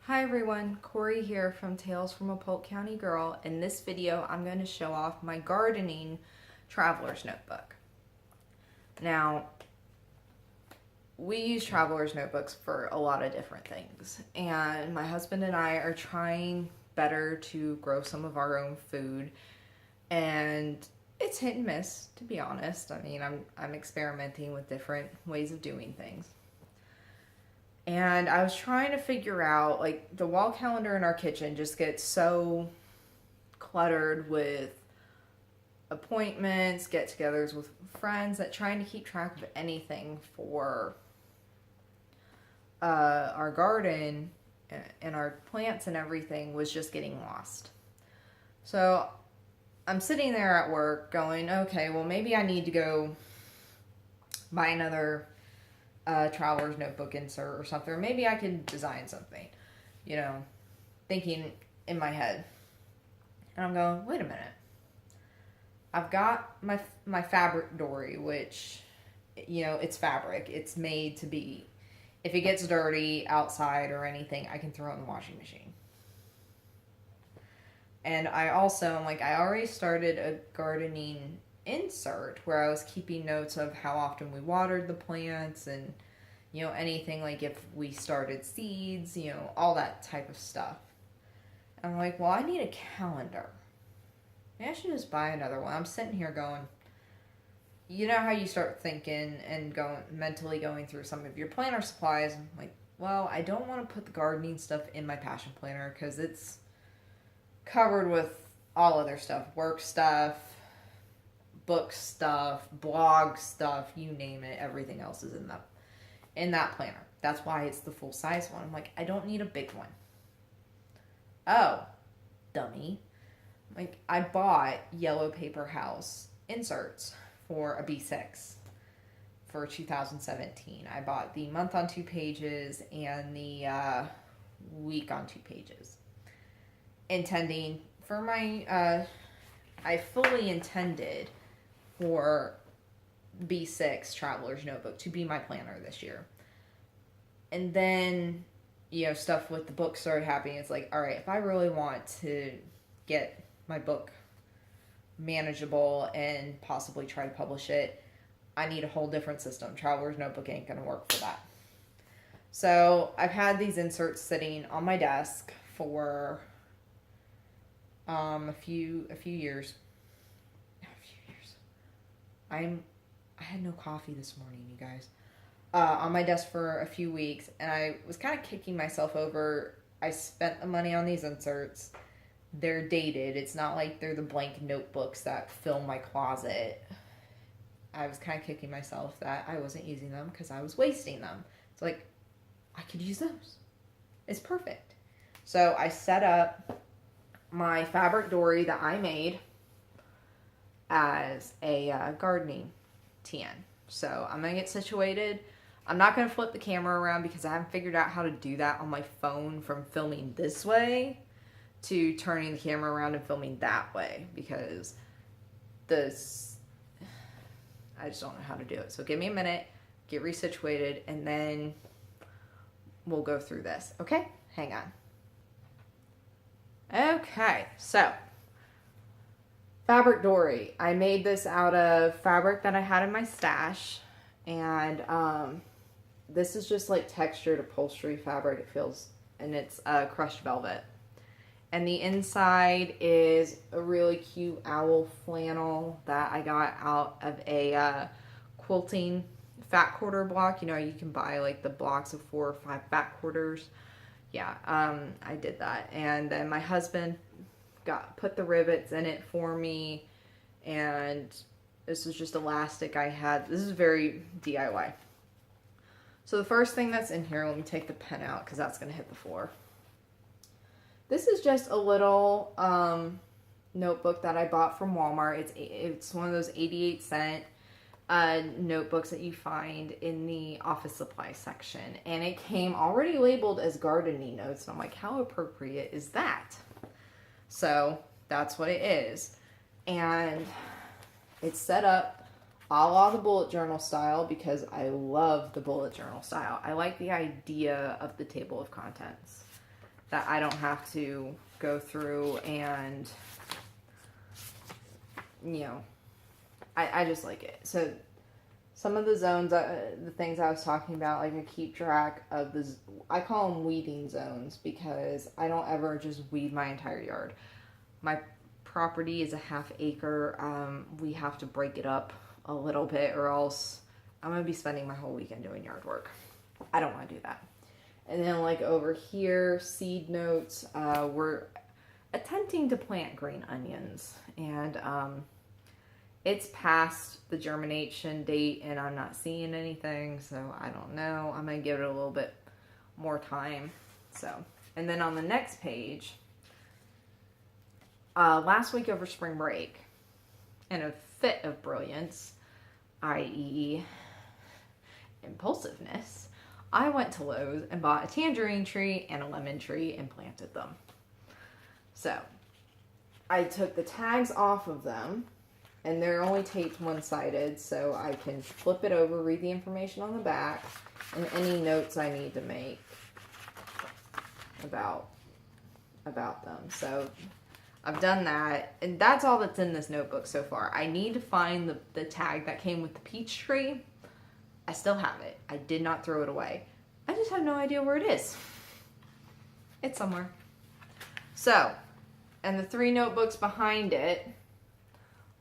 Hi everyone, Corey here from Tales from a Polk County Girl. In this video, I'm going to show off my gardening traveler's notebook. Now, we use traveler's notebooks for a lot of different things, and my husband and I are trying better to grow some of our own food, and it's hit and miss, to be honest. I mean, I'm experimenting with different ways of doing things. And I was trying to figure out, like, the wall calendar in our kitchen just gets so cluttered with appointments, get-togethers with friends, that trying to keep track of anything for our garden and our plants and everything was just getting lost. So I'm sitting there at work going, okay, well, maybe I need to go buy another traveler's notebook insert or something, or maybe I can design something, thinking in my head. And I'm going, wait a minute. I've got my fabric dori, which, it's fabric. It's made to be, if it gets dirty outside or anything, I can throw it in the washing machine. And I also, I already started a gardening insert where I was keeping notes of how often we watered the plants and, anything like if we started seeds, all that type of stuff. And I'm like, well, I need a calendar. Maybe I should just buy another one. I'm sitting here going, you know how you start thinking and mentally going through some of your planner supplies. I'm like, well, I don't want to put the gardening stuff in my passion planner because it's covered with all other stuff, work stuff, book stuff, blog stuff, you name it. Everything else is in that planner. That's why it's the full size one. I'm like, I don't need a big one. Oh, dummy. I bought Yellow Paper House inserts for a B6 for 2017. I bought the month on 2 pages and the week on 2 pages. Intending for my, I fully intended for B6 Traveler's Notebook to be my planner this year. And then, stuff with the book started happening. It's like, all right, if I really want to get my book manageable and possibly try to publish it, I need a whole different system. Traveler's Notebook ain't going to work for that. So I've had these inserts sitting on my desk for a few years. I had no coffee this morning, you guys. On my desk for a few weeks, and I was kind of kicking myself over. I spent the money on these inserts. They're dated. It's not like they're the blank notebooks that fill my closet. I was kind of kicking myself that I wasn't using them because I was wasting them. It's like, I could use those. It's perfect. So I set up my fabric dori that I made as a gardening TN. So I'm going to get situated. I'm not going to flip the camera around because I haven't figured out how to do that on my phone from filming this way to turning the camera around and filming that way because I just don't know how to do it. So give me a minute, get resituated, and then we'll go through this. Okay? Hang on. Okay, so fabric dori. I made this out of fabric that I had in my stash, and this is just like textured upholstery fabric. It feels, and it's crushed velvet. And the inside is a really cute owl flannel that I got out of a quilting fat quarter block. You can buy like the blocks of 4 or 5 fat quarters. Yeah, I did that. And then my husband put the rivets in it for me, and this is just elastic I had. This is very DIY. So the first thing that's in here, let me take the pen out because that's going to hit the floor. This is just a little notebook that I bought from Walmart. It's one of those 88-cent notebooks that you find in the office supply section, and it came already labeled as gardening notes, and I'm like, how appropriate is that? So that's what it is. And it's set up a la the bullet journal style because I love the bullet journal style. I like the idea of the table of contents. that I don't have to go through and, you know, I just like it. So some of the zones, the things I was talking about, like I keep track of I call them weeding zones because I don't ever just weed my entire yard. My property is a ½ acre. We have to break it up a little bit or else I'm going to be spending my whole weekend doing yard work. I don't want to do that. And then like over here, seed notes, we're attempting to plant green onions, and it's past the germination date and I'm not seeing anything, so I don't know. I'm going to give it a little bit more time. So, and then on the next page, last week over spring break, in a fit of brilliance, i.e. impulsiveness, I went to Lowe's and bought a tangerine tree and a lemon tree and planted them. So I took the tags off of them, and they're only taped one-sided, so I can flip it over, read the information on the back, and any notes I need to make about them. So I've done that, and that's all that's in this notebook so far. I need to find the tag that came with the peach tree. I still have it. I did not throw it away. I just have no idea where it is. It's somewhere. So, and the 3 notebooks behind it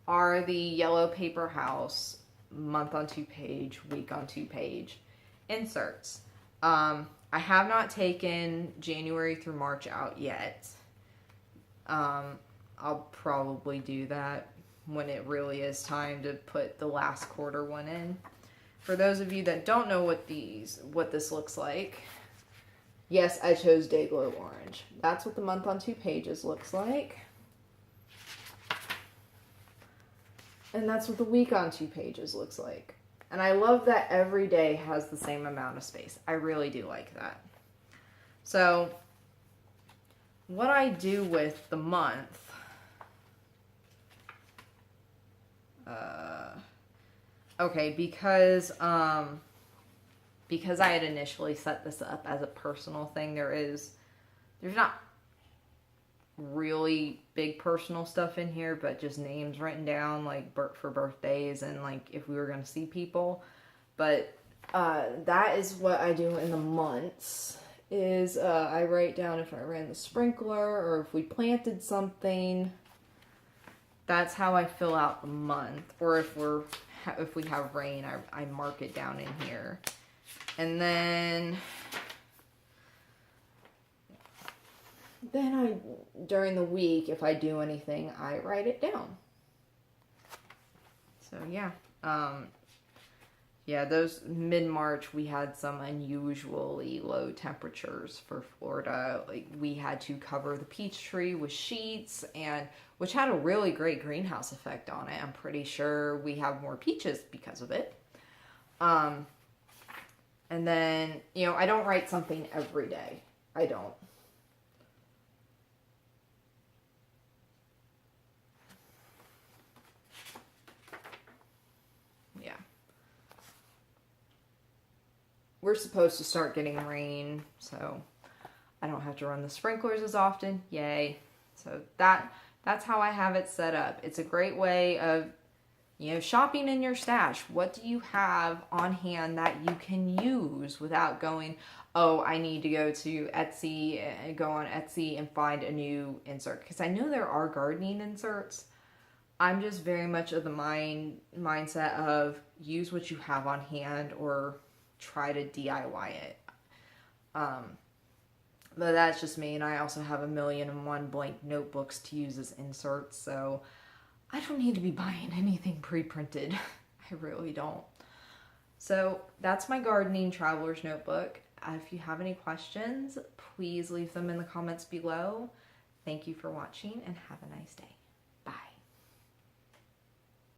are the yellow paper house month on 2-page, week on 2-page inserts. I have not taken January through March out yet. I'll probably do that when it really is time to put the last quarter one in. For those of you that don't know what this looks like, yes, I chose Dayglow Orange. That's what the month on 2 pages looks like. And that's what the week on 2 pages looks like. And I love that every day has the same amount of space. I really do like that. So what I do with the month, okay, because I had initially set this up as a personal thing, there's not really big personal stuff in here, but just names written down, like for birthdays and like if we were going to see people. But that is what I do in the months, is I write down if I ran the sprinkler or if we planted something. That's how I fill out the month. Or if we have rain, I mark it down in here. And then during the week, if I do anything, I write it down. So yeah. Yeah, those mid-March, we had some unusually low temperatures for Florida. Like, we had to cover the peach tree with sheets, which had a really great greenhouse effect on it. I'm pretty sure we have more peaches because of it. And then, you know, I don't write something every day. I don't. Yeah. We're supposed to start getting rain, so I don't have to run the sprinklers as often. Yay. So that's how I have it set up. It's a great way of, you know, shopping in your stash. What do you have on hand that you can use without going, oh, I need to go to Etsy and go on Etsy and find a new insert? Because I know there are gardening inserts. I'm just very much of the mindset of use what you have on hand or try to DIY it. But that's just me, and I also have 1,000,001 blank notebooks to use as inserts, so I don't need to be buying anything pre-printed. I really don't. So that's my gardening traveler's notebook. If you have any questions, please leave them in the comments below. Thank you for watching, and have a nice day.